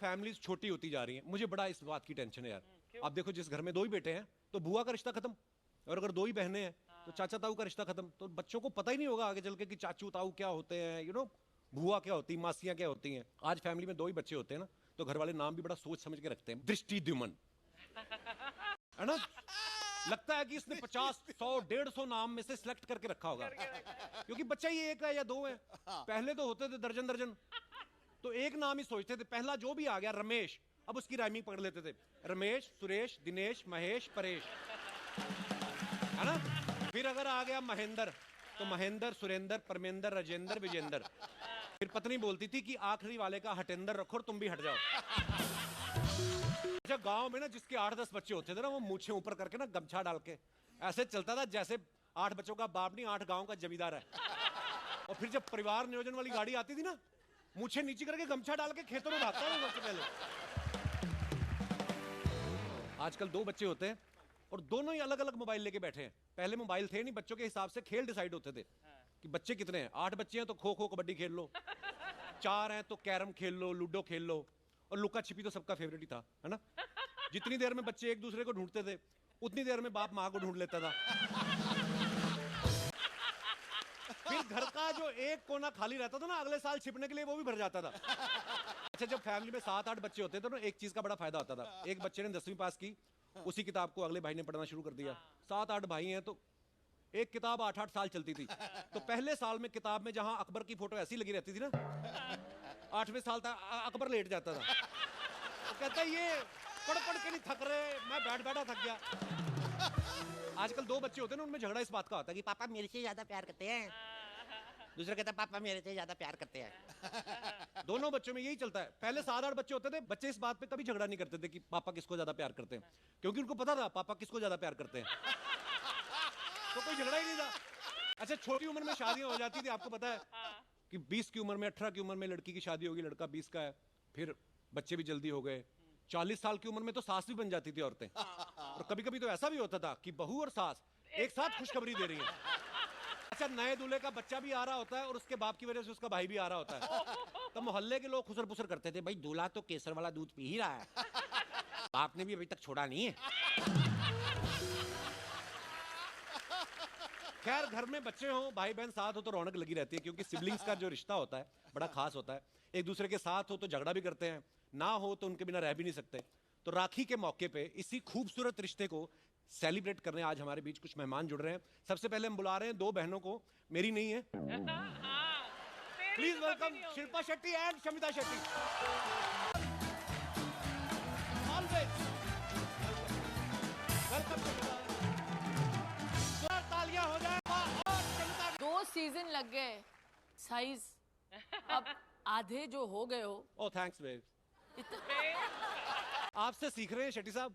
Families छोटी होती जा रही हैं, मुझे बड़ा इस बात की टेंशन है यार। आप देखो, जिस घर में 2 ही बेटे हैं तो बुआ का रिश्ता खत्म, और अगर 2 ही बहनें हैं तो चाचा ताऊ का रिश्ता खत्म। तो बच्चों को पता ही नहीं होगा आगे चल के कि चाचू ताऊ क्या होते हैं, बुआ क्या होती है, मासियां क्या होती हैं। आज फैमिली में 2 ही बच्चे होते हैं ना, तो घर वाले नाम भी बड़ा सोच समझ के रखते हैं। दृष्टिद्युमन, है ना? लगता है कि इसने 50, 100, 150 नाम में से सिलेक्ट करके रखा होगा, क्योंकि बच्चा ही एक है या 2 है। पहले तो होते थे दर्जन दर्जन, तो एक नाम ही सोचते थे। पहला जो भी आ गया रमेश, अब उसकी राइमिंग पकड़ लेते थे, रमेश, सुरेश, दिनेश, महेश, परेश, है ना? फिर अगर आ गया महेंद्र, तो महेंद्र, सुरेंद्र, परमेंद्र, राजेंद्र, विजेंद्र। फिर पत्नी बोलती थी कि आखिरी वाले का हटेंद्र रखो और तुम भी हट जाओ। अच्छा, गांव में ना जिसके 8-10 बच्चे होते थे ना, वो मूछें ऊपर करके ना गमछा डाल के ऐसे चलता था जैसे 8 बच्चों का बाप नहीं, 8 गांव का जमींदार है। और फिर जब परिवार नियोजन वाली गाड़ी आती थी ना, मूछें नीचे करके गमछा डाल के खेतों में भागता था सबसे पहले। आजकल 2 बच्चे होते हैं और दोनों ही अलग अलग मोबाइल लेके बैठे हैं। पहले मोबाइल थे नहीं, बच्चों के हिसाब से खेल डिसाइड होते थे कि बच्चे कितने हैं। 8 बच्चे हैं तो खो खो कबड्डी खेल लो, 4 हैं तो कैरम खेल लो, लूडो खेल लो, और लुका छिपी तो सबका फेवरेट ही था, है ना? जितनी देर में बच्चे एक दूसरे को ढूंढते थे, उतनी देर में बाप माँ को ढूंढ लेता था। फिर घर का जो एक कोना खाली रहता था ना, अगले साल छिपने के लिए वो भी भर जाता था। अच्छा, जब फैमिली में 7-8 बच्चे होते थे ना, एक चीज का बड़ा फायदा होता था। एक बच्चे ने 10वीं पास की, उसी किताब को अगले भाई ने पढ़ना शुरू कर दिया। 7-8 भाई हैं तो एक किताब 8-8 साल चलती थी। तो पहले साल में किताब में जहां अकबर की फोटो ऐसी लगी रहती थी ना, 8वें साल तक अकबर लेट जाता था। तो कहता है ये पढ़ पढ़ के नहीं थक रहे, मैं बैठ बैठा थक गया। आजकल 2 बच्चे होते हैं ना, उनमें झगड़ा इस बात का होता है कि पापा मेरे से ज्यादा प्यार करते हैं, दूसरा कहता है पापा मेरे से ज्यादा प्यार करते हैं। दोनों बच्चों में यही चलता है। पहले 7-8 बच्चे होते थे, बच्चे इस बात पे कभी झगड़ा नहीं करते थे कि पापा किसको ज्यादा प्यार करते हैं, क्योंकि उनको पता था पापा किसको ज्यादा प्यार करते हैं। तो कोई झगड़ा ही नहीं था। अच्छा, छोटी उम्र में शादियां हो जाती थी, आपको पता है कि 20 की उम्र में, 18 की उम्र में लड़की की शादी होगी, लड़का 20 का है। फिर बच्चे भी जल्दी हो गए। 40 साल की उम्र में तो सास भी बन जाती थी औरतें। और कभी कभी तो ऐसा भी होता था कि बहू और सास एक साथ खुशखबरी दे रही है। अच्छा, नए दूल्हे का बच्चा भी आ रहा होता है और उसके बाप की वजह से उसका भाई भी आ रहा होता है। तो मोहल्ले के लोग खुसर पुसर करते थे, भाई दूल्हा तो केसर वाला दूध पी ही रहा है, बाप ने भी अभी तक छोड़ा नहीं है। खैर, घर में बच्चे हो, भाई बहन साथ हो तो रौनक लगी रहती है, क्योंकि सिबलिंग्स का जो रिश्ता होता है बड़ा खास होता है। एक दूसरे के साथ हो तो झगड़ा भी करते हैं, ना हो तो उनके बिना रह भी नहीं सकते। तो राखी के मौके पे इसी खूबसूरत रिश्ते को सेलिब्रेट करने आज हमारे बीच कुछ मेहमान जुड़ रहे हैं। सबसे पहले हम बुला रहे हैं 2 बहनों को, मेरी नहीं है। Please welcome Shilpa Shetty and Shamita Shetty. Welcome. तालियां हो जाए। 2 सीजन लग गए, साइज अब आधे जो हो गए हो। ओह थैंक्स बेब, आपसे सीख रहे हैं शेट्टी साहब।